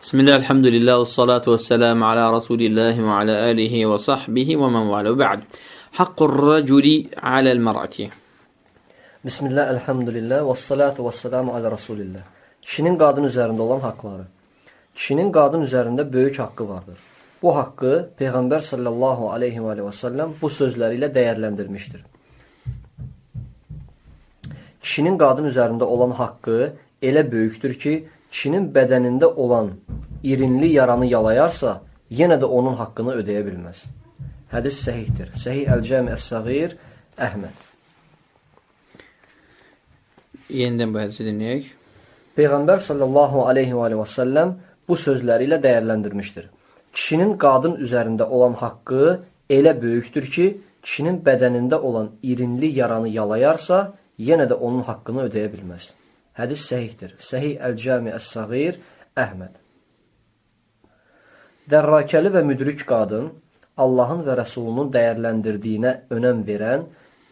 Bismillah, elhamdülillah, ve salatu ve selamu ala Resulillahi ve ala alihi ve sahbihi ve men vale. Ba'd. Hakkur raculi alel mer'ati. Bismillah, elhamdülillah, ve salatu ve selamu ala Resulillah. Kişinin qadın üzərində olan haqları. Kişinin qadın üzərində böyük haqqı vardır. Bu haqqı Peyğəmbər sallallahu aleyhi ve sellem bu sözləriyle dəyərləndirmişdir. Kişinin qadın üzərində olan haqqı elə böyükdür ki, kişinin bədənində olan irinli yaranı yalayarsa, yenə də onun haqqını ödəyə bilməz. Hədis səhihdir. Səhih Əl-Cami Əs-Səğir, Əhməd. Yenidən bu hədisi dinləyək. Peyğəmbər sallallahu aleyhi ve sellem bu sözləri ilə dəyərləndirmişdir. Kişinin qadın üzərində olan haqqı elə böyükdür ki, kişinin bədənində olan irinli yaranı yalayarsa, yenə də onun haqqını ödəyə bilməz. Hədis səhihdir. Səhih Əl-Cami Əs-Səğir, Əhməd. Dərrakəli və müdrik qadın, Allahın və Rəsulunun dəyərləndirdiyinə önəm verən,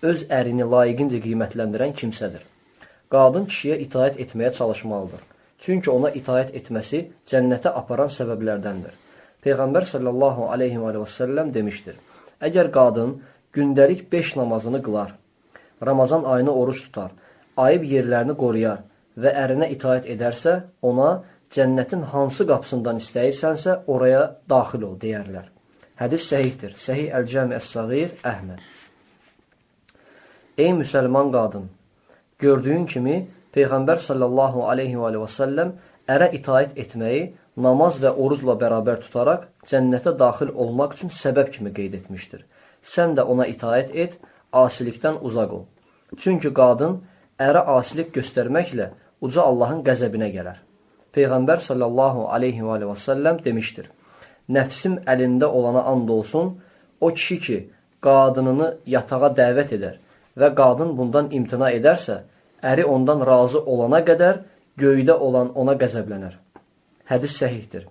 öz ərini layiqincə qiymətləndirən kimsədir. Qadın kişiyə itaət etməyə çalışmalıdır. Çünki ona itaət etməsi cənnətə aparan səbəblərdəndir. Peyğəmbər sallallahu aleyhi ve sellem demişdir. Əgər qadın gündəlik 5 namazını qılar, Ramazan ayını oruç tutar, ayıb yerlərini qoruyar və ərinə itaət edərsə, ona cənnətin hansı qapısından istəyirsənsə, oraya daxil ol, deyərlər. Hədis səhihdir. Səhih Əl-Cami Əs-Səğir, Əhməd. Ey müsəlman qadın! Gördüyün kimi, Peyğəmbər sallallahu aleyhi ve sellem ərə itaət etməyi namaz və orucla bərabər tutaraq cənnətə daxil olmaq üçün səbəb kimi qeyd etmişdir. Sən də ona itaət et, asilikdən uzaq ol. Çünki qadın ərə asilik göstərməklə uca Allahın qəzəbinə gələr. Peyğəmbər sallallahu aleyhi ve sellem demişdir. Nəfsim əlində olana and olsun, o kişi ki, qadınını yatağa dəvət edər və qadın bundan imtina edərsə, əri ondan razı olana qədər göydə olan ona qəzəblənər. Hədis səhihdir.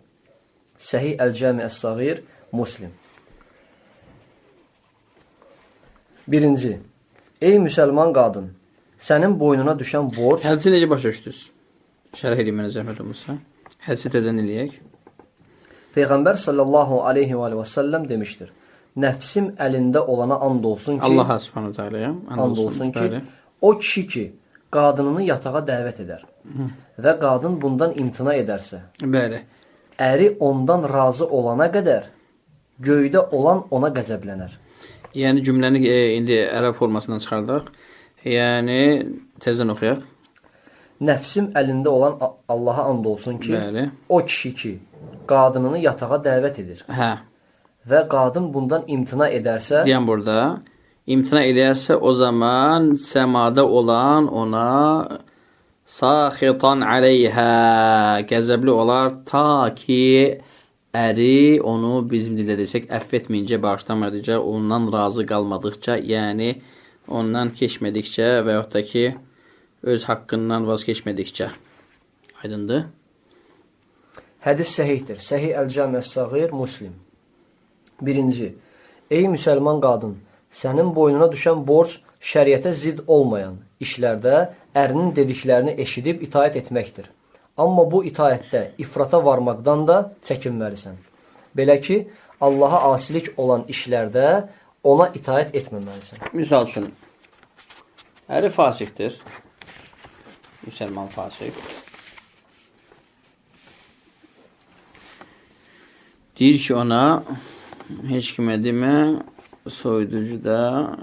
Səhih Əl-Cami Əs-Səğir, Muslim. 1. Ey müsəlman qadın! Sənin boynuna düşən borc... Hədisi necə başa düşdünüz? Şərh edin mənə zəhmət olmasa. Hədisi təzən eləyək. Peyğəmbər sallallahu aleyhi ve sellem demişdir. Nəfsim əlində olana and olsun ki... Allaha subhanahu teala'ya and olsun ki, o kişi ki, qadınını yatağa dəvət edər və qadın bundan imtina edərsə, bəli, əri ondan razı olana qədər göydə olan ona qəzəblənər. Yəni cümləni indi ərəb formasından çıxardaq. Yəni təzən oxuyaq. Nəfsim əlində olan Allaha and olsun ki, bəli, o kişi ki, qadınını yatağa dəvət edir. Hə. Və qadın bundan imtina edərsə... Deyən burada, imtina edərsə o zaman səmada olan ona saxitan aleyhə qəzəbli olar ta ki əri onu bizim dildə desək əff etməyincə, bağışlamadıqca, ondan razı qalmadıqca, yəni ondan keçmədikcə və yaxud da ki öz haqqından vaz keçmədikcə. Aydındır? Hədis səhihdir. Səhih Əl-Cami Əs-Səğir, Muslim. 1. Ey müsəlman qadın! Sənin boynuna düşən borc şəriətə zidd olmayan işlərdə ərinin dediklərini eşidib itaət etməkdir. Amma bu itaətdə ifrata varmaqdan da çəkinməlisən. Belə ki, Allaha asilik olan işlərdə ona itaət etməməlisən. Misal üçün, əri fasikdir. Müsəlman fasik. Deyir ki ona, heç kimə demə, soyuducuda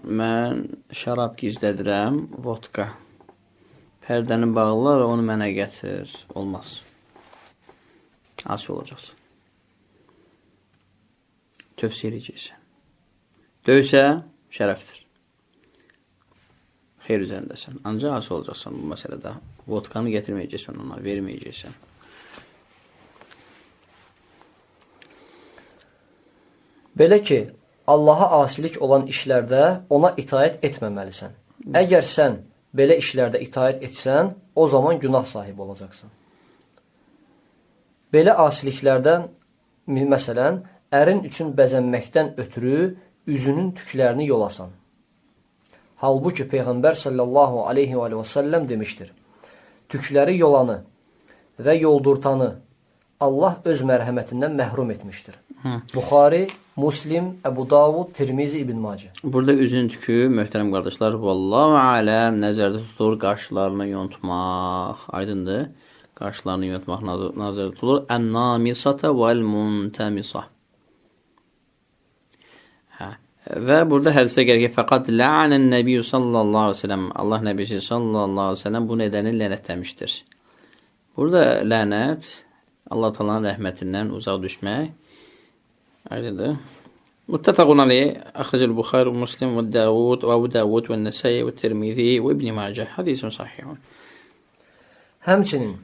mən şərab gizlədirəm, vodka. Pərdəni bağla və onu mənə gətir. Olmaz. Asi olacaqsın. Tövsiyə edəcəksən. Döysə, şərəfdir. Xeyr üzərindəsən. Ancaq asi olacaqsan bu məsələdə. Vodkanı gətirməyəcəksən ona, verməyəcəksən. Belə ki, Allaha asilik olan işlərdə ona itaət etməməlisən. Əgər sən belə işlərdə itaət etsən, o zaman günah sahibi olacaqsan. Belə asiliklərdən, məsələn, ərin üçün bəzənməkdən ötürü üzünün tüklərini yolasan. Halbuki Peyğəmbər sallallahu aleyhi ve sellem demişdir. Tükləri yolanı və yoldurtanı Allah öz mərhəmətindən məhrum etmişdir. Buxari, Muslim, Əbu Davud, Tirmizi, İbn Macə. Burada üzün tükü, möhtərəm qardaşlar, vallahu aləm nəzərdə tutulur qarşılarını yontmaq. Aydındır? Qarşılarını yontmaq nəzərdə tutulur. Ən-namisata vəl-muntamisa. Və burada hədisdə gəlir ki, fəqat la'anən nəbiyyü sallallahu aleyhi ve sellem, Allah nəbisi sallallahu aleyhi ve sellem bunu edəni lənətləmişdir. Burada lənət, Allah Taala'nın rəhmətindən uzaq düşmək. Aydındır. Muttafaqun aleyh, əxrəcəl Buxari, Muslim və Davud və Abu Davud və Nəsai və Tirmizi və İbn Macə. Hadisun sahihun. Həmçinin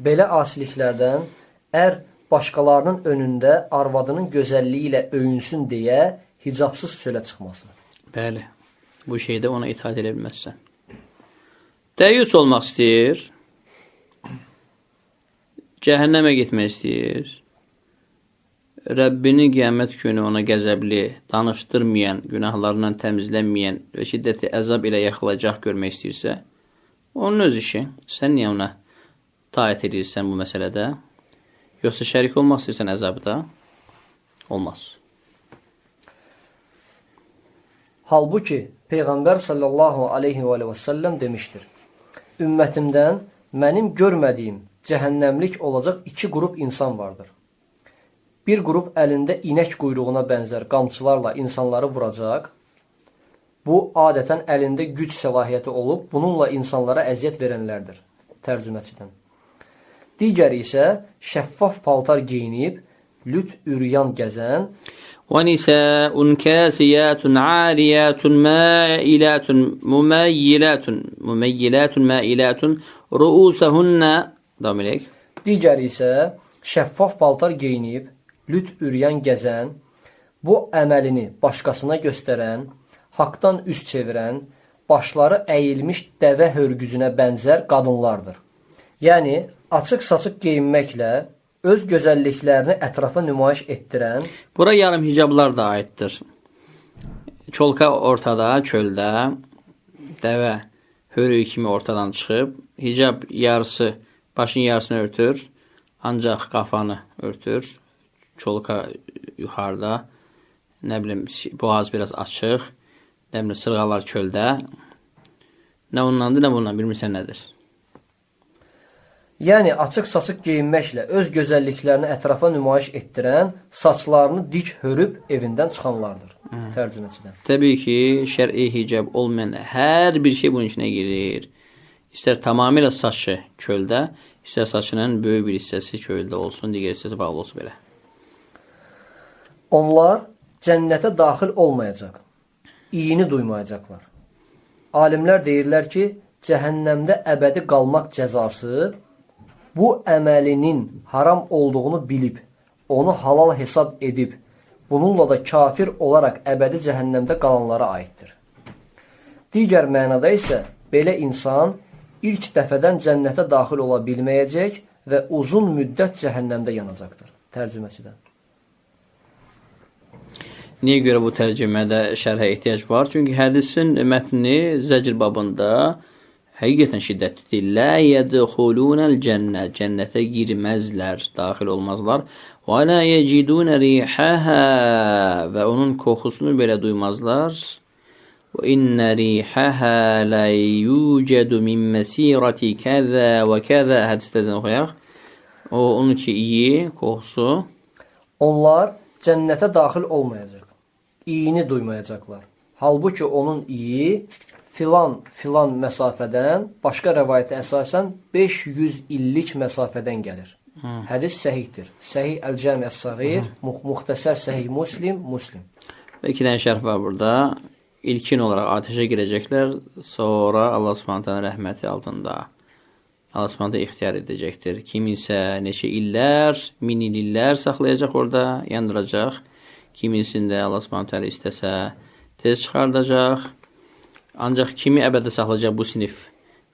belə asiliklərdən başqalarının önündə arvadının gözəlliyi ilə öyünsün deyə hicabsız çölə çıxması. Bəli. Bu şeydə ona itaat edə bilməzsən. Dəyyus olmaq istəyir. Cəhənnəmə getmək istəyir. Rəbbini qiyamət günü ona qəzəbli, danışdırmayan, günahlarından təmizlənməyən və şiddətli əzab ilə yaxılacaq görmək istəyirsə, onun öz işi. Sən niyə ona taat edirsən bu məsələdə? Yoxsa şərik olmaq istəyirsən əzabda? Olmaz. Halbuki Peyğəmbər sallallahu aleyhi və səlləm demişdir. Ümmətimdən mənim görmədiyim cəhənnəmlik olacaq 2 qrup insan vardır. Bir qrup əlində inək quyruğuna bənzər qamçılarla insanları vuracaq. Bu, adətən əlində güc səlahiyyəti olub, bununla insanlara əziyyət verənlərdir. Tərcüməçidən. Digəri isə şəffaf paltar geyinib, lüt üryan gəzən, وَنِسَاءٌ كَاسِيَاتٌ عَارِيَاتٌ مَائِلَاتٌ مُمَيِّلَاتٌ مَائِلَاتٌ رُؤُسَهُنَّ digəri isə şəffaf paltar geyinib, lüt üryan gəzən, bu əməlini başqasına göstərən, haqdan üz çevirən, başları əyilmiş dəvə hörgücünə bənzər qadınlardır. Yəni, açıq-saçıq geyinməklə öz gözəlliklərini ətrafa nümayiş etdirən. Bura yarım hicablar da aiddir. Çolka ortada, çöldə, dəvə hörüyü kimi ortadan çıxıb, hicab yarısı, başın yarısını örtür, ancaq qafanı örtür. Çolka yuxarıda, nə bilim, boğaz biraz açıq, nə bilim, sırğalar çöldə. Nə ondandır, nə bundan, bilmirsən nədir? Yəni, açıq-saçıq geyinməklə öz gözəlliklərini ətrafa nümayiş etdirən, saçlarını dik hörüb evindən çıxanlardır. Tərcüməçidən. Təbii ki, şər'i hicab olmayan hər bir şey bunun içine girir. İstər tamamilə saçı çöldə, istər saçının böyük bir hissəsi çöldə olsun, digər hissəsi bağlı olsun belə. Onlar cənnətə daxil olmayacaq, iyini duymayacaqlar. Alimlər deyirlər ki, cəhənnəmdə əbədi qalmaq cəzası bu əməlinin haram olduğunu bilib, onu halal hesab edib, bununla da kafir olaraq əbədi cəhənnəmdə qalanlara aiddir. Digər mənada isə belə insan ilk dəfədən cənnətə daxil ola bilməyəcək və uzun müddət cəhənnəmdə yanacaqdır. Tərcüməçidən. Niyə görə bu tərcümədə şərhə ehtiyac var? Çünki hədisin mətni zəcr babında həqiqətən şiddətlidir. Lə yədxulunəl cənnə. Cənnətə girməzlər, daxil olmazlar. Və lə yecidunə rihəhə. Və onun koxusunu belə duymazlar. Və innə rihəhə lə yucədu min məsirəti kəzə və kəzə. Hədislərdən oxuyaq. Onun ki, iyi, koxusu. Onlar cənnətə daxil olmayacaq. İyini duymayacaqlar. Halbuki onun iyi filan məsafədən, başqa rəvayətə əsasən 500 illik məsafədən gəlir. Hədis səhihdir. Səhih Əl-Cəmi Əs-Səğir, Muxtəsər Səhih Muslim. Və 2 dənə şərh var burada. İlkin olaraq ateşə girəcəklər, sonra Allah Subhanahu rəhməti altında. Allah Subhanahu ixtiyar edəcəkdir. Kiminsə neçə illər, min illər saxlayacaq orada, yandıracaq. Kimisində Allah Subhanahu istəsə tez çıxardacaq. Ancaq kimi əbədə saxlayacaq bu sinif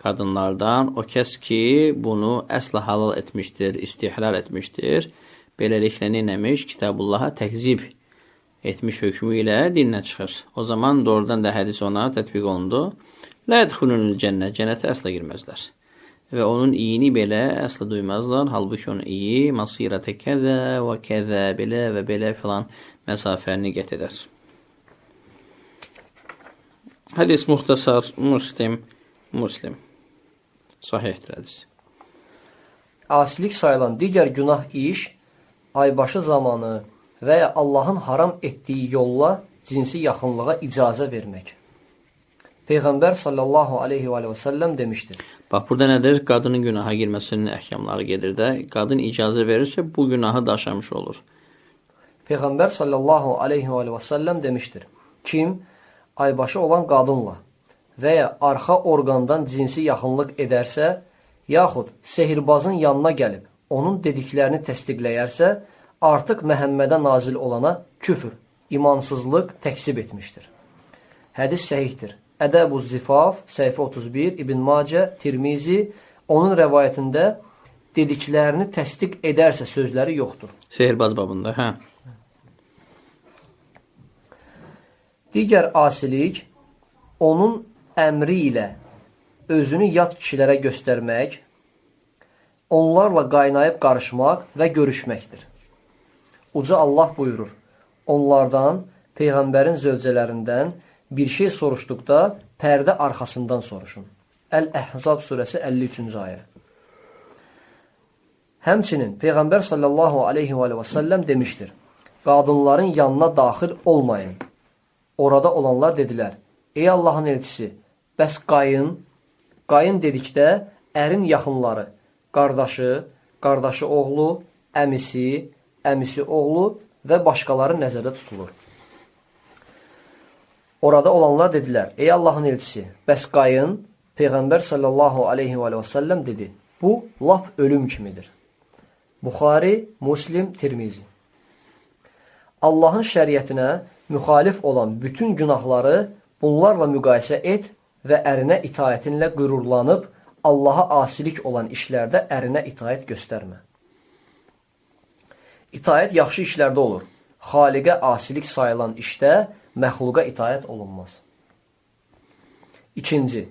qadınlardan? O kəs ki, bunu əsla halal etmişdir, istihlal etmişdir. Beləliklə neyləmiş? Kitabullaha təkzib etmiş hökmü ilə dindən çıxır. O zaman doğrudan da hədis ona tətbiq olundu. Lə yədxulunul cənnə. Cənnətə əsla girməzlər. və onun iyini belə əsla duymazlar. Halbuki onun iyi masirətə kəzə və kəzə belə və belə filan məsafəni qət edər. Hədis muxtasar Muslim. Sahihdir hədis. Asilik sayılan digər günah iş, aybaşı zamanı və ya Allahın haram etdiyi yolla cinsi yaxınlığa icazə vermək. Peyğəmbər sallallahu aleyhi və səlləm demişdir. Bax, burada nədir? Qadının günaha girməsinin əhkamları gedir də. Qadın icazə verirsə, bu günahı daşamış olur. Peyğəmbər sallallahu aleyhi və səlləm demişdir. Kim aybaşı olan qadınla və ya arxa orqandan cinsi yaxınlıq edərsə, yaxud sehirbazın yanına gəlib, onun dediklərini təsdiqləyərsə, artıq Məhəmmədə nazil olana küfür, imansızlıq təksib etmişdir. Hədis səhihdir. Ədəb-uz Zifaf, səhifə 31, İbn Macə, Tirmizi, onun rəvayətində dediklərini təsdiq edərsə sözləri yoxdur. Sehirbaz babında, hə? Digər asilik, onun əmri ilə özünü yad kişilərə göstərmək, onlarla qaynayıb qarışmaq və görüşməkdir. Uca Allah buyurur, onlardan, Peyğəmbərin zövcələrindən bir şey soruşduqda pərdə arxasından soruşun. Əl-Əhzab surəsi 53-cü ayə. Həmçinin Peyğəmbər sallallahu aleyhi və səlləm demişdir, qadınların yanına daxil olmayın. Orada olanlar dedilər, ey Allahın elçisi, bəs qayın dedikdə ərin yaxınları, qardaşı oğlu, əmisi oğlu və başqaları nəzərdə tutulur. Orada olanlar dedilər, ey Allahın elçisi, bəs qayın, Peyğəmbər sallallahu aleyhi və səlləm dedi, bu lap ölüm kimidir. Buxari, Muslim, Tirmizi. Allahın şəriətinə müxalif olan bütün günahları bunlarla müqayisə et və ərinə itaətinlə qürurlanıb, Allaha asilik olan işlərdə ərinə itaət göstərmə. İtaət yaxşı işlərdə olur. Xaliqə asilik sayılan işdə məxluqa itaət olunmaz. İkinci,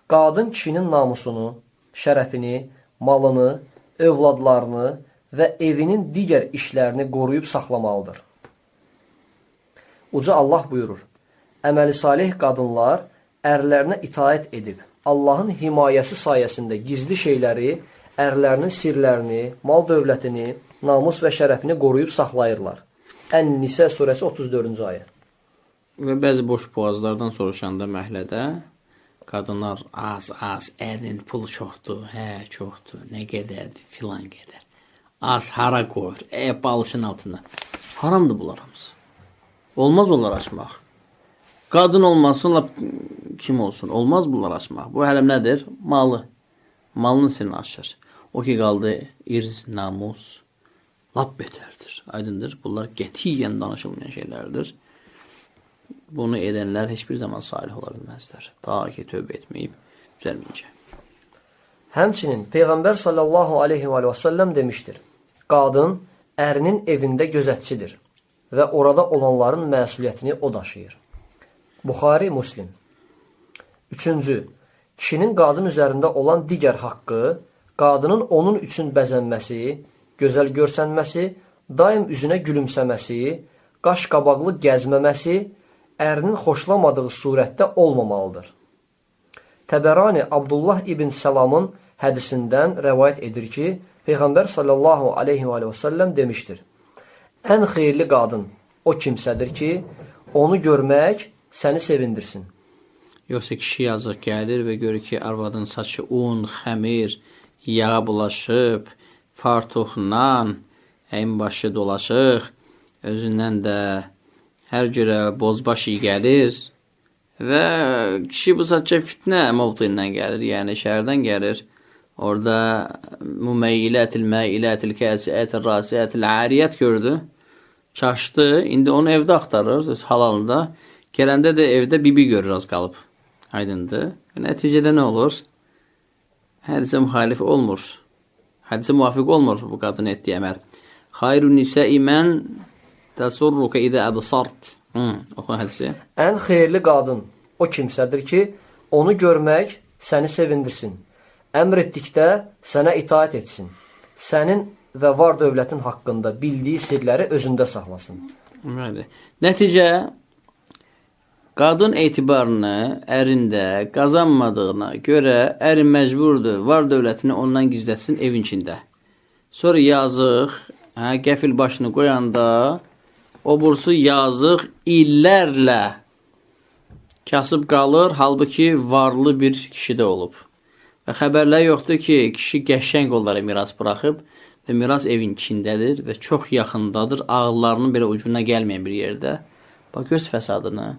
qadın kişinin namusunu, şərəfini, malını, övladlarını və evinin digər işlərini qoruyub saxlamalıdır. Uca Allah buyurur, əməli salih qadınlar ərlərinə itaət edib, Allahın himayəsi sayəsində gizli şeyləri, ərlərinin sirlərini, mal dövlətini, namus və şərəfini qoruyub saxlayırlar. Ən-Nisə surəsi 34-cü ayə. Və bəzi boş boğazlardan soruşanda məhlədə qadınlar az, ərinin pulu çoxdur, çoxdur, nə qədərdir, filan qədər. Az hara qoyur, balışın altına. Haramdır bunlar hamısı. Olmaz onlar açmaq. Qadın olmasın, kim olsun, olmaz bunlar açmaq. Bu hələm nədir? Malı. Malının sirrini açır. O ki qaldı, irz, namus, lap betərdir. Aydındır. Bunlar qətiyyən danışılmayan şeylərdir. Bunu edənlər heç bir zaman salih ola bilməzlər. Ta ki, tövbə etməyib, düzəlməyincə. Həmçinin Peyğəmbər sallallahu aleyhi və səlləm demişdir, qadın ərinin evində gözətçidir və orada olanların məsuliyyətini o daşıyır. Buxari, Muslim. Üçüncü, kişinin qadın üzərində olan digər haqqı, qadının onun üçün bəzənməsi, gözəl görsənməsi, daim üzünə gülümsəməsi, qaş qabaqlı gəzməməsi, ərinin xoşlamadığı surətdə olmamalıdır. Təbərani Abdullah ibn Səlamın hədisindən rəvayət edir ki, Peyğəmbər sallallahu aleyhi və səlləm demişdir, ən xeyirli qadın o kimsədir ki, onu görmək səni sevindirsin. Yoxsa kişi yazıq gəlir və görür ki, arvadın saçı un, xəmir, yağa bulaşıb, fartuxla, əyin başı dolaşıq, özündən də hər cürə bozbaş iyi gəlir və kişi bu saçca fitnə mövdu ilə gəlir, yəni şəhərdən gəlir. Orada mümeyyilətil, məyilətil, kəsiyyətil, rasiyyətil, ariyyət gördü, çaşdı, indi onu evdə axtarır, halalında. Gələndə də evdə bibi görür az qalıb. Aydındır. Nəticədə nə olur? Hədisə müxalif olmur. Hədisə müvafiq olmur bu qadın etdiyi əməl. Xayrun nisəi mən təsurruka idə əbsart. Oxun hədisi. Ən xeyirli qadın o kimsədir ki, onu görmək səni sevindirsin. Əmr etdikdə sənə itaət etsin. Sənin və var dövlətin haqqında bildiyi sirləri özündə saxlasın. Bəli. Nəticə, qadın etibarını ərində qazanmadığına görə ərin məcburdur var dövlətini ondan gizlətsin evin içində. Sonra yazıq, qəfil başını qoyanda o bursu yazıq illərlə kasıb qalır, halbuki varlı bir kişi də olub. Və xəbərlər yoxdur ki, kişi qəşəng onlara miras buraxıb və miras evin içindədir və çox yaxındadır, ağıllarının belə ucuna gəlməyən bir yerdə. Bax, göz fəsadını,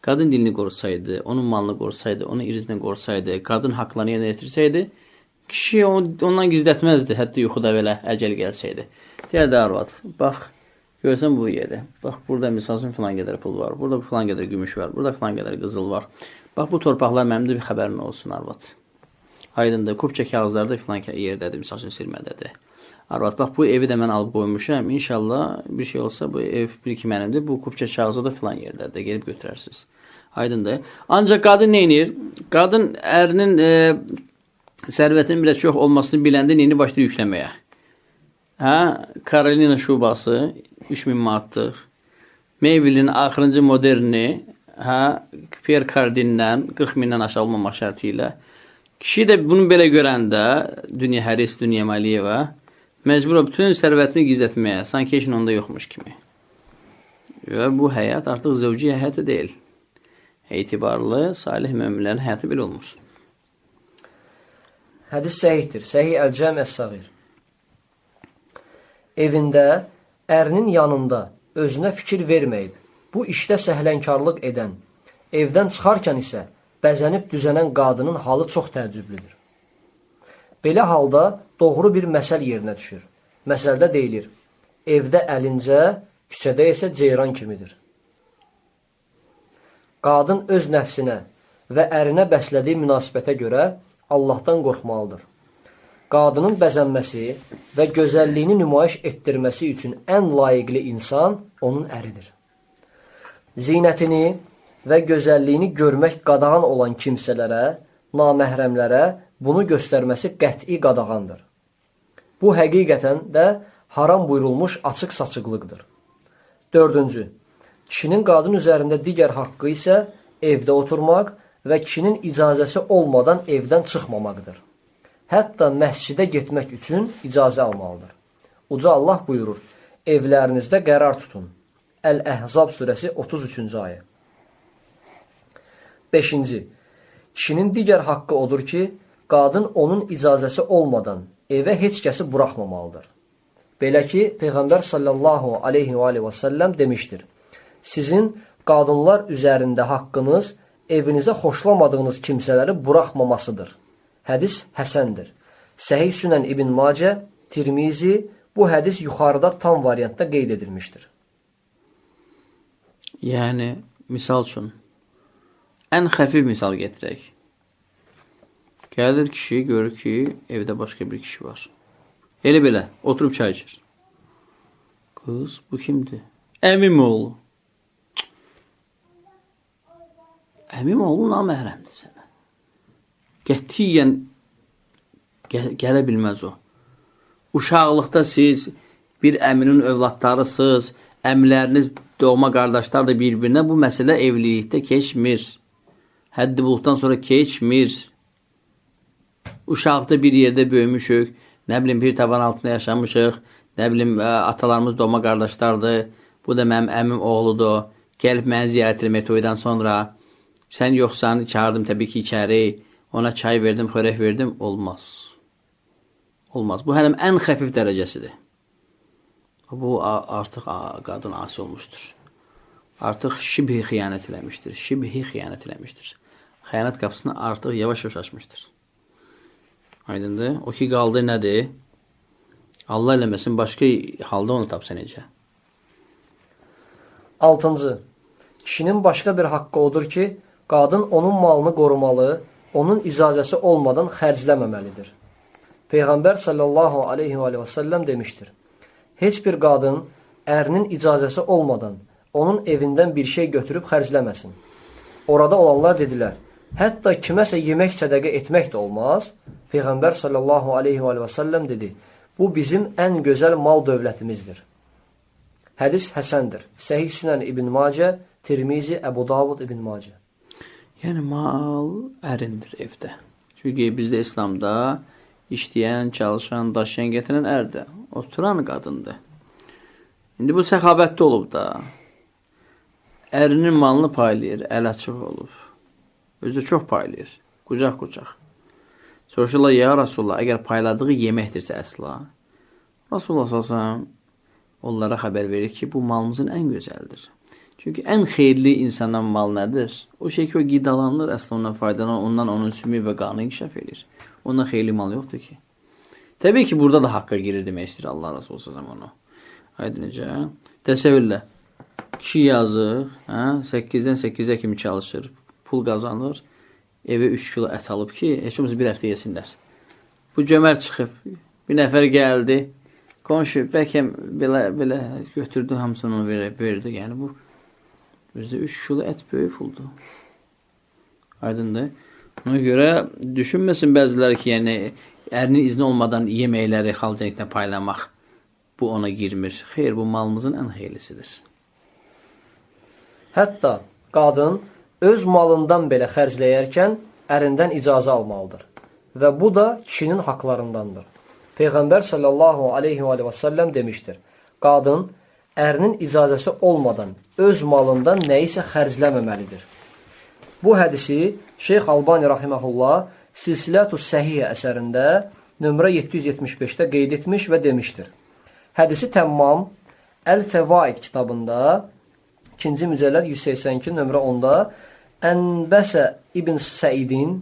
qadın dilini qorusaydı, onun malını qorusaydı, onun irizini qorusaydı, qadın haqlarını yerinə yetirsəydi, kişi ondan gizlətməzdi, hətta yuxuda belə əcəl gəlsəydi. Deyərdi arvad, bax, görsən bu yerdə, bax, burada misal üçün filan qədər pul var, burada filan qədər gümüş var, burada filan qədər qızıl var. Bax, bu torpaqlar mənim də bir xəbərin olsun, arvad. Aydındır, kupça kağızlarda filan yerdədir, misal üçün silmədədir. Arvad, bax, bu evi də mən alıb qoymuşam, inşallah bir şey olsa bu ev bir-iki mənimdir, bu kupça kağızı da filan yerdədir, gelib götürərsiniz. Aydındır. Ancaq qadın neynir? Qadın ərinin sərvətinin biraz çox olmasını biləndə neyini başlayır yükləməyə? Karolina şubası 3000 manatlıq, Maybelline axırıncı moderni, Pierre Cardin'dən 40 mindən aşağı olmamaq şərti ilə. Kişi də bunu belə görəndə, Dünya Həris, Dünya Maliyeva, məcbur bütün sərvətini gizlətməyə, sanki heç onda yoxmuş kimi. Və bu həyat artıq zövciyyə həyatı deyil. Etibarlı, salih möminlərin həyatı belə olmuş. Hədis səhihdir. Səhih Əl-Cəm Əs-Səğir. Evində, ərinin yanında özünə fikir verməyib, bu işdə səhlənkarlıq edən, evdən çıxarkən isə bəzənib düzənən qadının halı çox təəccüblüdür. Belə halda doğru bir məsəl yerinə düşür. Məsəldə deyilir, evdə əlincə, küçədə isə ceyran kimidir. Qadın öz nəfsinə və ərinə bəslədiyi münasibətə görə Allahdan qorxmalıdır. Qadının bəzənməsi və gözəlliyini nümayiş etdirməsi üçün ən layiqli insan onun əridir. Zinətini və gözəlliyini görmək qadağan olan kimsələrə, naməhrəmlərə bunu göstərməsi qəti qadağandır. Bu həqiqətən də haram buyurulmuş açıq saçıqlıqdır. 4. Kişinin qadın üzərində digər haqqı isə evdə oturmaq və kişinin icazəsi olmadan evdən çıxmamaqdır. Hətta məscidə getmək üçün icazə almalıdır. Uca Allah buyurur, evlərinizdə qərar tutun. Əl-Əhzab surəsi 33-cü ayə. 5. Kişinin digər haqqı odur ki, qadın onun icazəsi olmadan evə heç kəsi buraxmamalıdır. Belə ki, Peyğəmbər sallallahu aleyhi və səlləm demişdir, sizin qadınlar üzərində haqqınız evinizə xoşlamadığınız kimsələri buraxmamasıdır. Hədis həsəndir. Səhih Sünən İbn Macə, Tirmizi bu hədis yuxarıda tam variantda qeyd edilmişdir. Yəni, misal üçün, ən xəfif misal getirək. Gəlir kişi, görür ki, evdə başqa bir kişi var. Elə belə, oturub çay içir. Qız, bu kimdir? Əmim oğlu. Əmim oğlu naməhrəmdir sənə. Qətiyyən gələ bilməz o. Uşaqlıqda siz bir əminin övladlarısınız, əmləriniz, doğma qardaşlar da bir-birinə bu məsələ evlilikdə keçmir. Həddi buluqdan sonra keçmir. Uşaqda bir yerdə böyümüşük, nə bilim bir tavan altında yaşamışıq, nə bilim atalarımız doğma qardaşlardır, bu da mənim əmim oğludur, gəlib məni ziyarət etmək toydan sonra, sən yoxsan, çağırdım təbii ki içəri, ona çay verdim, xörək verdim, olmaz. Olmaz. Bu hələm ən xəfif dərəcəsidir. Bu artıq qadın asi olmuşdur. Artıq şibhi xiyanət eləmişdir. Şibhi xiyanət eləmişdir. Xəyanət qapısını artıq yavaş-yavaş açmışdır. Aydındır. O ki qaldı nədir? Allah eləməsin, başqa halda onu tapsa necə? 6. Kişinin başqa bir haqqı odur ki, qadın onun malını qorumalı, onun icazəsi olmadan xərcləməməlidir. Peyğəmbər sallallahu aleyhi və səlləm demişdir. Heç bir qadın ərinin icazəsi olmadan onun evindən bir şey götürüb xərcləməsin. Orada olanlar dedilər, hətta kiməsə yemək sədəqə etmək də olmaz. Peyğəmbər sallallahu aleyhi və səlləm dedi, bu bizim ən gözəl mal dövlətimizdir. Hədis həsəndir. Səhih Sünən İbn Macə, Tirmizi, Əbu Davud İbn Macə. Yəni mal ərindir evdə. Çünki bizdə İslamda işləyən, çalışan, daşıyan, gətirən ərdir. Oturan qadındır. İndi bu səxavətli olub da. Ərinin malını paylayır, əl açıq olub. Özü çox paylayır. Qucaq-qucaq. Soruşurlar, ya Rasulullah, əgər payladığı yeməkdirsə əsla, Rasulullah sallallahu onlara xəbər verir ki, bu malımızın ən gözəldir. Çünki ən xeyirli insandan mal nədir? O şey ki, o qidalanır, əslində ondan faydalanır, ondan onun sümü və qanı inkişaf edir. Ondan xeyirli mal yoxdur ki. Təbii ki, burada da haqqa girir demək istəyir Allah Rasulullah sallallahu onu. Haydi necə? Təsəvvürlə. Kişi yazıq, 8-dən 8-ə kimi çalışır, pul qazanır, evə 3 kilo ət alıb ki, heç olmasa bir həftə yesinlər. Bu cömər çıxıb, bir nəfər gəldi, qonşu, bəlkə belə götürdü, hamısını onu verdi. Yəni bu, bizdə 3 kilo ət böyük puldur. Aydındır. Ona görə düşünməsin bəziləri ki, yəni ərinin izni olmadan yeməkləri xalcəliklə paylamaq, bu ona girmir. Xeyr, bu malımızın ən xeyirlisidir. Hətta qadın öz malından belə xərcləyərkən ərindən icazə almalıdır. Və bu da kişinin haqlarındandır. Peyğəmbər sallallahu aleyhi və səlləm demişdir. Qadın ərinin icazəsi olmadan öz malından nəyisə xərcləməməlidir. Bu hədisi Şeyx Albani rahiməhullah Silsilətus Səhiyyə əsərində nömrə 775-də qeyd etmiş və demişdir. Hədisi təmmam Əl-Fəvaid kitabında 2-ci mücəlləd 182 nömrə 10-da Ənbəsə İbn Səidin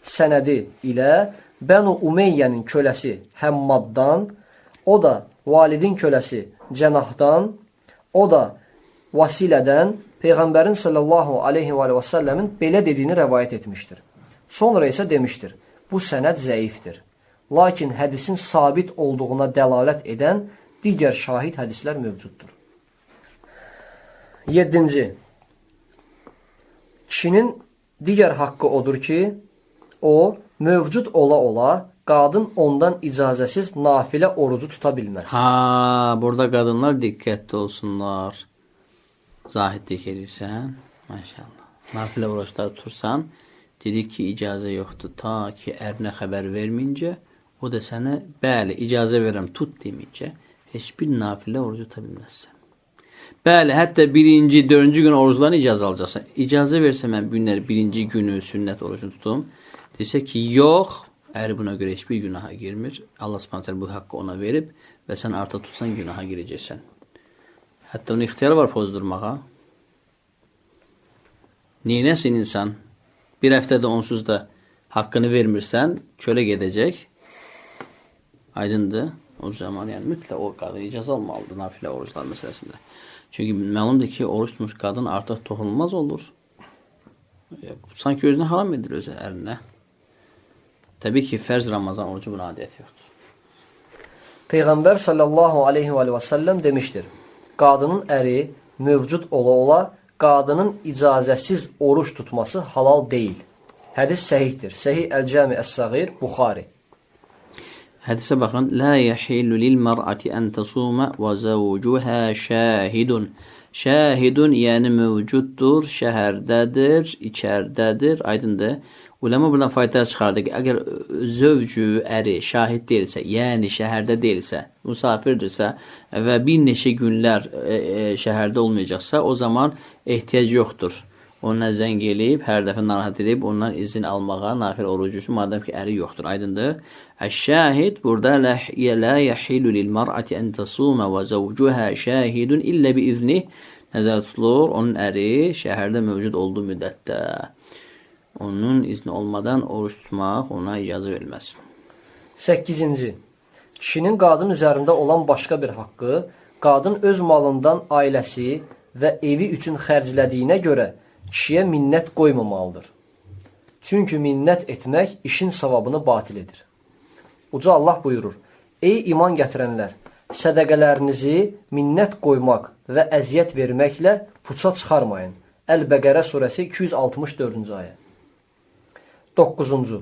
sənədi ilə Bənu Umeyyənin köləsi Həmmaddan, o da Validin köləsi Cənahdan, o da Vasilədən Peyğəmbərin sallallahu aleyhi və səlləmin belə dediyini rəvayət etmişdir. Sonra isə demişdir, bu sənəd zəifdir. Lakin hədisin sabit olduğuna dəlalət edən digər şahid hədislər mövcuddur. 7-ci. Kişinin digər haqqı odur ki, o, mövcud ola-ola qadın ondan icazəsiz nafilə orucu tuta bilməz. Burada qadınlar diqqətli olsunlar. Zahidlik edirsən, maşallah. Nafilə oruçları tutursan, dedik ki, icazə yoxdur. Ta ki, ərinə xəbər verməyincə, o da sənə, bəli, icazə verirəm, tut deməyincə, heç bir nafilə orucu tuta bilməzsən. Bəli, hətta 1-ci, 4-cü gün oruclarına icazə alacaqsan. İcazə versə mən günlər 1-ci günü sünnət orucunu tutum. Desə ki, yox, əri buna görə heç bir günaha girmir. Allah subhanətələ bu haqqı ona verib və sən artıq tutsan günaha girəcəksən. Hətta onun ixtiyarı var pozdurmağa. Neynəsin insan? Bir həftədə onsuz da haqqını vermirsən, kölə gedəcək. Aydındır. O zaman yəni mütləq o qadın icazə almalıdır nafilə oruclar məsələsində. Çünki məlumdur ki, oruç tutmuş qadın artıq toxunulmaz olur. Sanki özünü haram edir özü ərinə. Təbii ki, fərz Ramazan orucu buna adiyyət yoxdur. Peyğəmbər sallallahu aleyhi və səlləm demişdir. Qadının əri mövcud ola-ola qadının icazəsiz oruç tutması halal deyil. Hədis səhihdir. Səhih Əl-Cami Əs-Səğir, Buxari. Hədisə baxın. La yəhillu lil-mər'ati ən təsuma və zəvcuhə şəhidun. Şəhidun yəni mövcuddur, şəhərdədir, içərdədir, aydındır. Uləma buradan faydalar çıxardı ki, əgər zövcü, əri, şahid deyilsə, yəni şəhərdə deyilsə, musafirdirsə və bir neçə günlər şəhərdə olmayacaqsa, o zaman ehtiyac yoxdur. Ondan zəng eləyib, hər dəfə narahat edib, ondan izin almağa, nafil orucu üçün, madəm ki, əri yoxdur, aydındır. Əş-şahid, burada la yəhillu lil-mər'ati ən təsuma və zəvcuhə şahidun illə bi izni nəzər tutulur, onun əri şəhərdə mövcud olduğu müddətdə. Onun izni olmadan oruç tutmaq ona icazə verilməz. 8-ci. Kişinin qadın üzərində olan başqa bir haqqı, qadın öz malından ailəsi və evi üçün xərclədiyinə görə kişiyə minnət qoymamalıdır. Çünki minnət etmək işin savabını batil edir. Uca Allah buyurur, ey iman gətirənlər, sədəqələrinizi minnət qoymaq və əziyyət verməklə puça çıxarmayın. Əl-Bəqərə surəsi 264-cü ayə. 9-cu.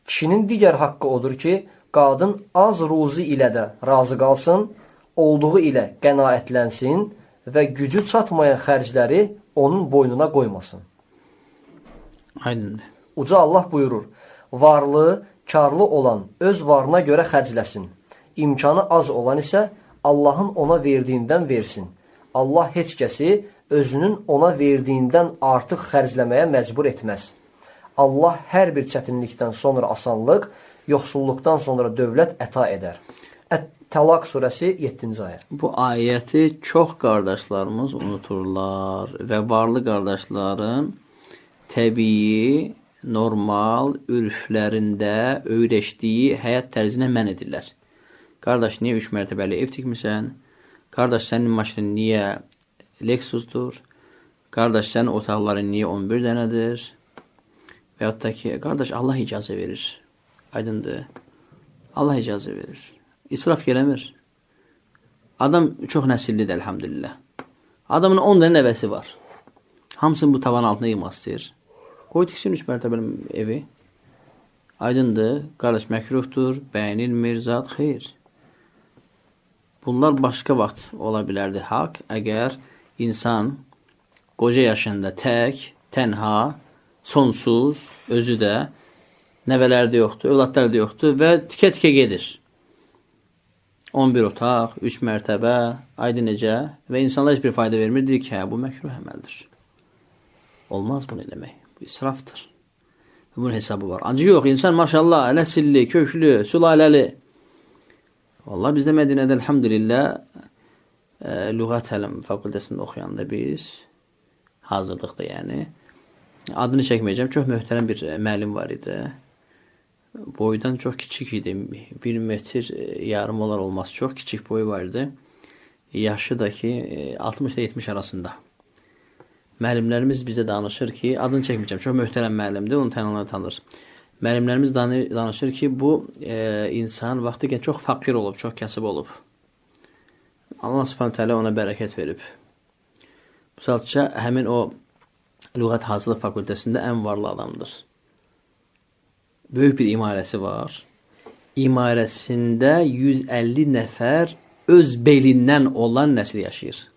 Kişinin digər haqqı odur ki, qadın az ruzu ilə də razı qalsın, olduğu ilə qənaətlənsin və gücü çatmayan xərcləri onun boynuna qoymasın. Aydındır. Uca Allah buyurur, varlı, karlı olan öz varına görə xərcləsin. İmkanı az olan isə Allahın ona verdiyindən versin. Allah heç kəsi özünün ona verdiyindən artıq xərcləməyə məcbur etməz. Allah hər bir çətinlikdən sonra asanlıq, yoxsulluqdan sonra dövlət əta edər. Ət-Təlaq surəsi 7-ci ayə. Bu ayəti çox qardaşlarımız unuturlar və varlı qardaşların təbii, normal, ürflərində öyrəşdiyi həyat tərzinə mən edirlər. Qardaş, niyə 3 mərtəbəli ev tikmirsən? Qardaş, sənin maşının niyə Lexusdur? Qardaş, sənin otaqların niyə 11 dənədir? Və yaxud da ki, qardaş, Allah icazə verir. Aydındır. Allah icazə verir. İsraf eləmir. Adam çox nəsillidir, əlhamdülillah. Adamın 10 dənə nəvəsi var. Hamısını bu tavan altına yığmaq istəyir. Qoy tiksin 3 mərtəbəli evi. Aydındır. Qardaş, məkruhdur, bəyənilmir, zat, xeyr. Bunlar başqa vaxt ola bilərdi haqq. Əgər insan qoca yaşında tək, tənha, sonsuz, özü də nəvələr də yoxdur, övladlar da yoxdur və tikə-tikə gedir. 11 otaq, 3 mərtəbə, aydın necə və insanlar heç bir fayda vermir. Deyir ki, hə, bu məkruh əməldir. Olmaz bunu eləmək. Bu israfdır. Bunun hesabı var. Ancaq yox, insan maşallah, nəsilli, köklü, sülaləli. Vallahi bizdə Mədinədə elhamdülillah lüğət əlim fakültəsində oxuyanda biz hazırlıqda yəni adını çəkməyəcəm. Çox möhtərəm bir müəllim var idi. Boydan çox kiçik idi. 1 metr yarım olar olmaz. Çox kiçik boyu var idi. Yaşı da ki 60 ilə 70 arasında. Müəllimlərimiz bizə danışır ki, adını çəkməyəcəm. Çox möhtərəm müəllimdir. Onu tanıyanlar tanır. Müəllimlərimiz danışır ki, bu insan vaxtıkən çox fakir olub, çox kasıb olub. Allah Subhanahu taala ona bərəkət verib. Misal həmin o lüğət hazırlıq fakültəsində ən varlı adamdır. Böyük bir imarəsi var. İmarəsində 150 nəfər öz belindən olan nəsil yaşayır.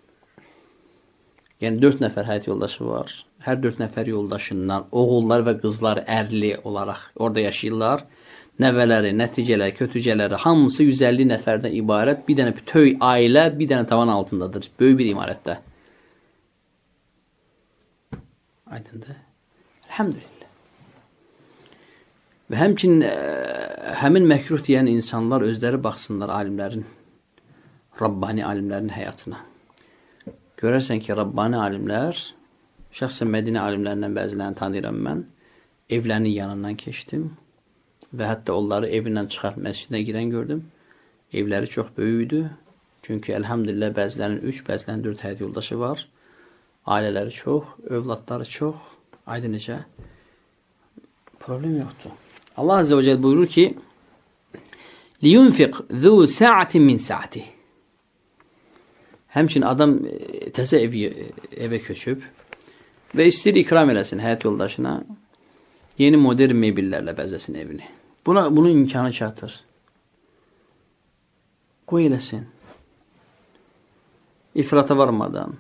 Yəni 4 nəfər həyat yoldaşı var. Hər 4 nəfər yoldaşından oğullar və qızlar ərli olaraq orada yaşayırlar. Nəvələri, nəticələri, kötücələri hamısı 150 nəfərdən ibarət bir dənə bütöv ailə, bir dənə tavan altındadır. Böyük bir imarətdə. Aydındır. Elhamdülillah. Və həmçinin həmin məkruh deyən insanlar özləri baxsınlar alimlərin, Rabbani alimlərin həyatına. Görərsən ki, Rabbani alimlər, şəxsən Mədinə alimlərindən bəzilərini tanıyıram mən, evlərinin yanından keçdim və hətta onları evindən çıxarıb məscidinə girən gördüm. Evləri çox böyükdü. Çünki elhamdülillah bəzilərinin 3, bəzilərinin 4 həyat yoldaşı var. Ailələri çox, övladları çox. Aydın necə? Problem yoxdur. Allah Azze ve Celle buyurur ki لِيُنْفِقْ ذُو سَاعَةٍ مِنْ سَاعَتِهِ Həmçinin adam təzə evə köçüb və istəyir ikram eləsin həyat yoldaşına, yeni modern mebillərlə bəzəsin evini. Bunun imkanı çatır. Qoy eləsin. İfrata varmadan,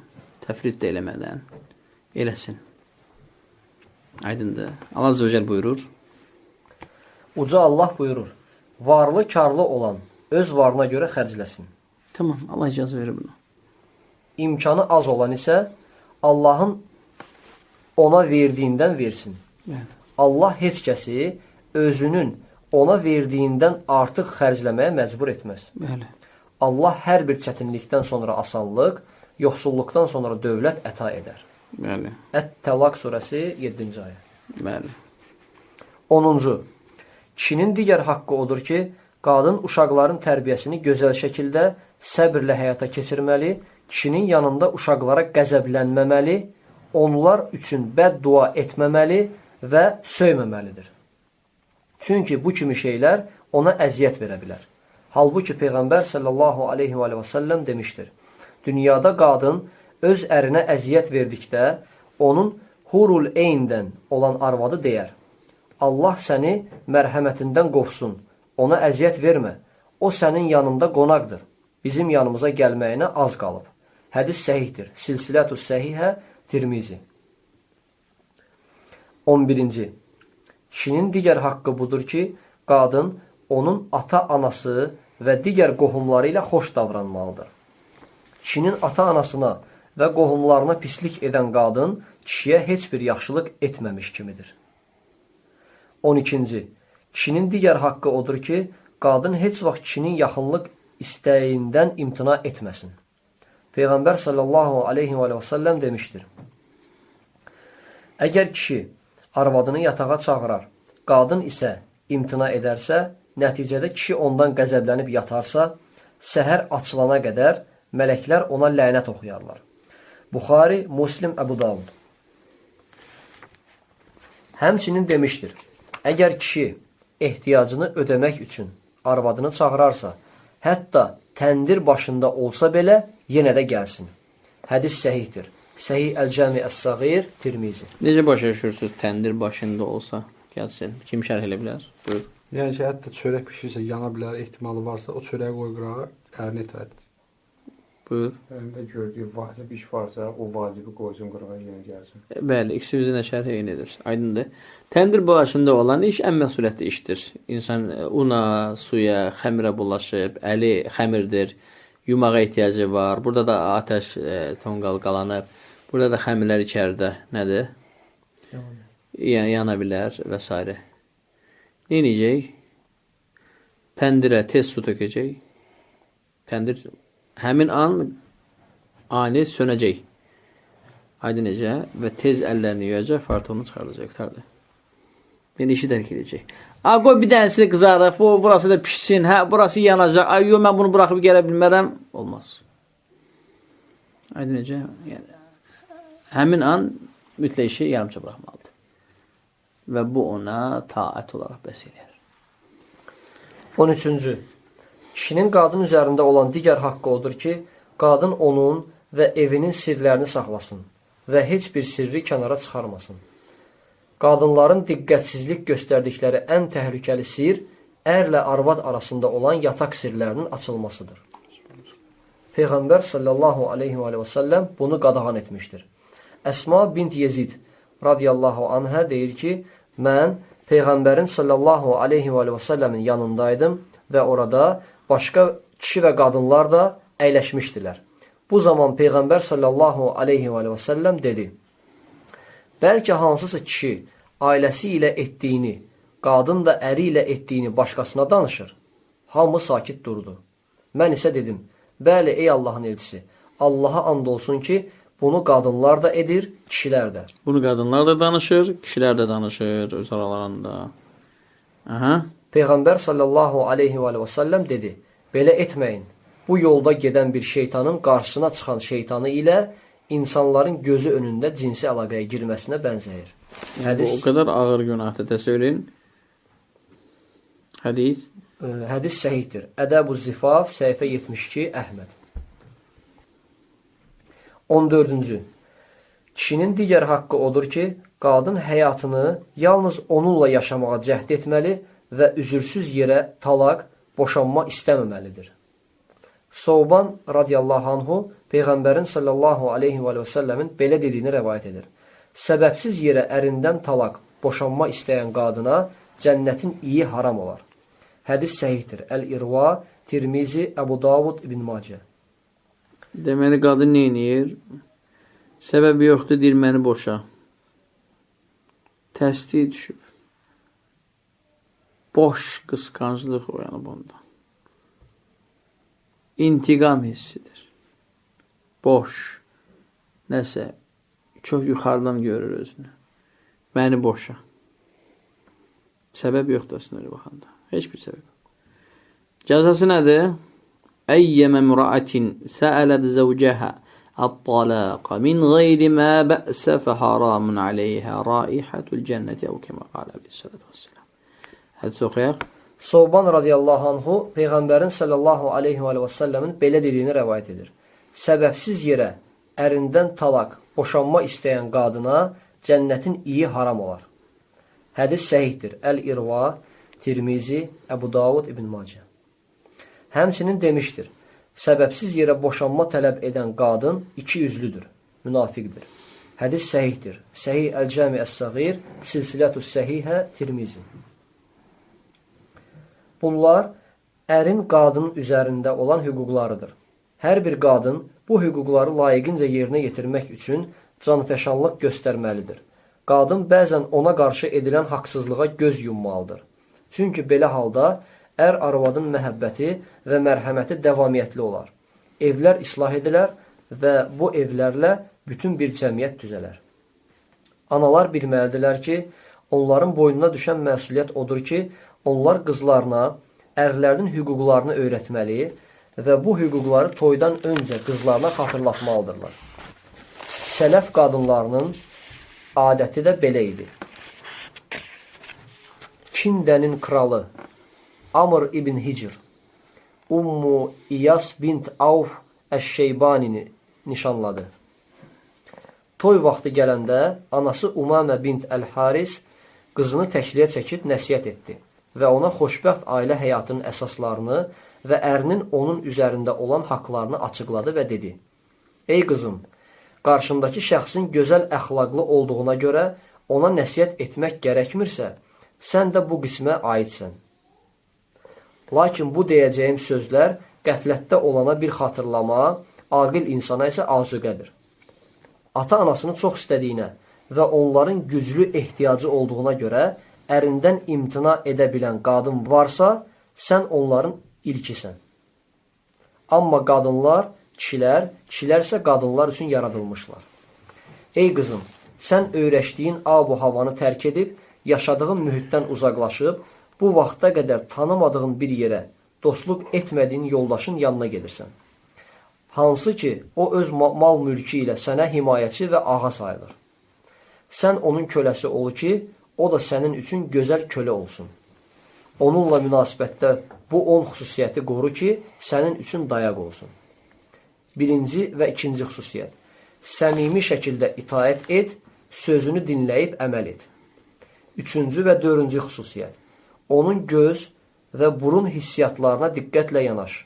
təfrit də eləmədən eləsin. Aydındır. Allah Azze ve Celle buyurur. Uca Allah buyurur. Varlı, karlı olan öz varına görə xərcləsin. Tamam, Allah icazə verir bunu. İmkanı az olan isə Allahın ona verdiyindən versin. Yəni. Allah heç kəsi özünün ona verdiyindən artıq xərcləməyə məcbur etməz. Bəli. Allah hər bir çətinlikdən sonra asanlıq, yoxsulluqdan sonra dövlət əta edər. Bəli. Ət-Təlaq surəsi 7-ci ayə. Bəli. 10-cu. Kişinin digər haqqı odur ki, qadın uşaqların tərbiyəsini gözəl şəkildə səbirlə həyata keçirməli, kişinin yanında uşaqlara qəzəblənməməli, onlar üçün bəddua etməməli və söyməməlidir. Çünki bu kimi şeylər ona əziyyət verə bilər. Halbuki Peyğəmbər sallallahu aleyhi və səlləm demişdir. Dünyada qadın öz ərinə əziyyət verdikdə onun hurul eyndən olan arvadı deyər. Allah səni mərhəmətindən qovsun. Ona əziyyət vermə. O sənin yanında qonaqdır. Bizim yanımıza gəlməyinə az qalıb. Hədis səhihdir. Silsilətü səhihə Tirmizi. 11-ci. Kişinin digər haqqı budur ki, qadın onun ata-anası və digər qohumları ilə xoş davranmalıdır. Kişinin ata-anasına və qohumlarına pislik edən qadın kişiyə heç bir yaxşılıq etməmiş kimidir. 12-ci. Kişinin digər haqqı odur ki, qadın heç vaxt kişinin yaxınlıq istəyindən imtina etməsin. Peyğəmbər sallallahu aleyhi və səlləm demişdir. Əgər kişi arvadını yatağa çağırar, qadın isə imtina edərsə, nəticədə kişi ondan qəzəblənib yatarsa, səhər açılana qədər mələklər ona lənət oxuyarlar. Buxari, Muslim, Əbu Davud. Həmçinin demişdir. Əgər kişi ehtiyacını ödəmək üçün arvadını çağırarsa, hətta təndir başında olsa belə, yenə də gəlsin. Hədis səhihdir. Səhih Əl-Cəmi Əs-Səğir, Tirmizi. Necə başa düşürsünüz təndir başında olsa gəlsin? Kim şərh elə bilər? Buyur. Yəni ki, hətta çörək pişirsə, yana bilər, ehtimalı varsa, o çörəyə qoy qırağa, ərinə itaət. Buyur. Əndə gördüyü vacib iş varsa, o vacibi qoysun qırağa, yenə gəlsin. Bəli, ikisinin də şərh eynidir. Aydındır. Təndir başında olan iş ən məsuliyyətli işdir. İnsan una, suya, xəmirə bulaşıb, əli xəmirdir, yumağa ehtiyacı var. Burada da atəş tonqal qalanıb. Burada da xəmirlər içəridə nədir? Yana bilər və s. Neyəcək? Təndirə tez su tökəcək. Təndir həmin an ani sönəcək. Aydın necə? Və tez əllərini yuyacaq, fartonu çıxardacaq. Qurtardı. Yəni işi dərk edəcək. Qoy bir dənəsini qızarıq, burası da pişsin, burası yanacaq. Yox, mən bunu buraxıb gələ bilmərəm. Olmaz. Aydın necə? Yəni, həmin an mütləq işi yarımca buraxmalıdır. Və bu ona taət olaraq bəs eləyər. 13-cü. Kişinin qadın üzərində olan digər haqqı odur ki, qadın onun və evinin sirlərini saxlasın və heç bir sirri kənara çıxarmasın. Qadınların diqqətsizlik göstərdikləri ən təhlükəli sir ərlə arvad arasında olan yataq sirlərinin açılmasıdır. Peyğəmbər sallallahu aleyhi və səlləm bunu qadağan etmişdir. Əsma bint Yezid radiyallahu anhə deyir ki, mən Peyğəmbərin sallallahu aleyhi və səlləmin yanındaydım və orada başqa kişi və qadınlar da əyləşmişdilər. Bu zaman Peyğəmbər sallallahu aleyhi və səlləm dedi, bəlkə hansısa kişi ailəsi ilə etdiyini, qadın da əri ilə etdiyini başqasına danışır. Hamı sakit durdu. Mən isə dedim, bəli ey Allahın elçisi, Allaha and olsun ki, bunu qadınlar da edir, kişilər də. Bunu qadınlar da danışır, kişilər də danışır öz aralarında. Peyğəmbər sallallahu aleyhi və səlləm dedi, belə etməyin. Bu yolda gedən bir şeytanın qarşısına çıxan şeytanı ilə insanların gözü önündə cinsi əlaqəyə girməsinə bənzəyir. Hədis, o qədər ağır günahdır, təsəvvürün. Hədis səhihdir. Ədəb-ü Zifaf, səhifə 72, Əhməd. 14-cü. Kişinin digər haqqı odur ki, qadın həyatını yalnız onunla yaşamağa cəhd etməli və üzürsüz yerə talaq, boşanma istəməməlidir. Soğban radiyallahu anhu Peyğəmbərin sallallahu aleyhi və səlləmin belə dediyini rəvayət edir. Səbəbsiz yerə ərindən talaq, boşanma istəyən qadına cənnətin iyi haram olar. Hədis səhihdir. Əl-İrva, Tirmizi, Əbu Davud, İbn Macə. Deməli, qadın neyniyir? Səbəbi yoxdur, deyir, məni boşa. Tərsliyi düşüb. Boş qısqanclıq oyanıb ondan. İntiqam hissidir. Boş. Nəsə, çox yuxarıdan görür özünü. Məni boşa. Səbəb yoxdur aslında baxanda. Heç bir səbəb. Cəzası nədir? Əyyəmə mürəətin səələt zəvcəhə at-talaqa min qeyri mə bə'sə fəharamun aleyhə raihətul cənnəti əv kəmə qalə aleyhissalatu vesselam. Hədis oxuyaq. Soğban radiyallahu anhu Peyğəmbərin sallallahu aleyhi və səlləmin belə dediyini rəvayət edir. Səbəbsiz yerə ərindən talaq, boşanma istəyən qadına cənnətin iyi haram olar. Hədis səhihdir. Əl-İrva, Tirmizi, Əbu Davud, İbn Macə. Həmçinin demişdir, səbəbsiz yerə boşanma tələb edən qadın iki yüzlüdür, münafiqdir. Hədis səhihdir. Səhih Əl-Cəmi Əs-Səğir, Silsilətus Səhihə, Tirmizi. Bunlar ərin qadının üzərində olan hüquqlarıdır. Hər bir qadın bu hüquqları layiqincə yerinə yetirmək üçün canfəşanlıq göstərməlidir. Qadın bəzən ona qarşı edilən haqsızlığa göz yummalıdır. Çünki belə halda ər arvadın məhəbbəti və mərhəməti davamiyyətli olar. Evlər islah edilər və bu evlərlə bütün bir cəmiyyət düzələr. Analar bilməlidirlər ki, onların boynuna düşən məsuliyyət odur ki, onlar qızlarına ərlərinin hüquqlarını öyrətməli və bu hüquqları toydan öncə qızlarına xatırlatmalıdırlar. Sələf qadınlarının adəti də belə idi. Kindənin kralı Amr ibn Hicr Ummu İyas bint Avf Əş-Şeybanini nişanladı. Toy vaxtı gələndə anası Umamə bint Əl-Haris qızını təkliyə çəkib nəsihət etdi və ona xoşbəxt ailə həyatının əsaslarını və ərinin onun üzərində olan haqlarını açıqladı və dedi: Ey qızım, qarşındakı şəxsin gözəl əxlaqlı olduğuna görə ona nəsihət etmək gərəkmirsə, sən də bu qismə aidsən. Lakin bu deyəcəyim sözlər qəflətdə olana bir xatırlama, aqil insana isə azuqədir. Ata-anasını çox istədiyinə və onların güclü ehtiyacı olduğuna görə ərindən imtina edə bilən qadın varsa, sən onların ilkisən. Amma qadınlar, kişilər isə qadınlar üçün yaradılmışlar. Ey qızım, sən öyrəşdiyin ab-u havanı tərk edib, yaşadığın mühitdən uzaqlaşıb, bu vaxta qədər tanımadığın bir yerə, dostluq etmədiyin yoldaşın yanına gedirsən. Hansı ki, o öz mal mülkü ilə sənə himayəçi və ağa sayılır. Sən onun köləsi ol ki, o da sənin üçün gözəl kölə olsun. Onunla münasibətdə bu 10 xüsusiyyəti qoru ki, sənin üçün dayaq olsun. Birinci və ikinci xüsusiyyət. Səmimi şəkildə itaət et, sözünü dinləyib əməl et. Üçüncü və dördüncü xüsusiyyət. Onun göz və burun hissiyatlarına diqqətlə yanaş.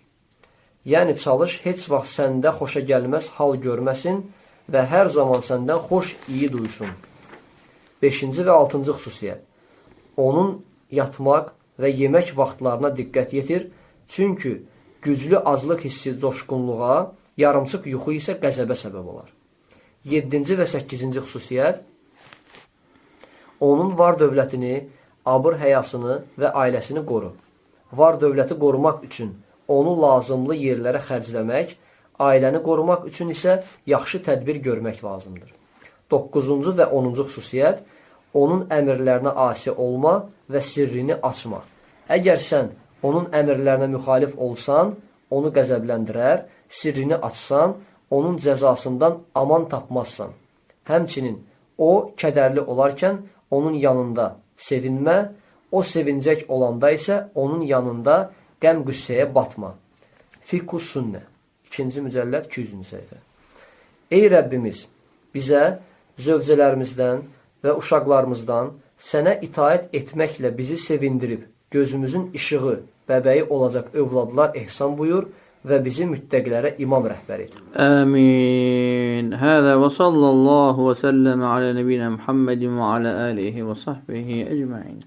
Yəni çalış, heç vaxt səndə xoşa gəlməz hal görməsin və hər zaman səndən xoş iyi duysun. Beşinci və altıncı xüsusiyyət. Onun yatmaq və yemək vaxtlarına diqqət yetir, çünki güclü aclıq hissi coşqunluğa, yarımçıq yuxu isə qəzəbə səbəb olar. Yeddinci və səkkizinci xüsusiyyət. Onun var dövlətini, abır həyasını və ailəsini qoru. Var dövləti qorumaq üçün onu lazımlı yerlərə xərcləmək, ailəni qorumaq üçün isə yaxşı tədbir görmək lazımdır. 9-cu və 10-cu xüsusiyyət, onun əmrlərinə asi olma və sirrini açma. Əgər sən onun əmrlərinə müxalif olsan, onu qəzəbləndirər, sirrini açsan, onun cəzasından aman tapmazsan. Həmçinin o, kədərli olarkən onun yanında sevinmə, o sevincək olanda isə onun yanında qəm-qüssəyə batma. Fiqhus Sünnə 2-ci mücəlləd 200-cü səhifə. Ey Rəbbimiz, bizə zövcələrimizdən və uşaqlarımızdan sənə itaət etməklə bizi sevindirib, gözümüzün işığı, bəbəyi olacaq övladlar ehsan buyur və bizi müttəqilərə imam rəhbər et. Amin. Həzə və sallallahu və səlləmə alə nəbiyyə Muhammedin və alə alihi və sahbihi ecmaîn.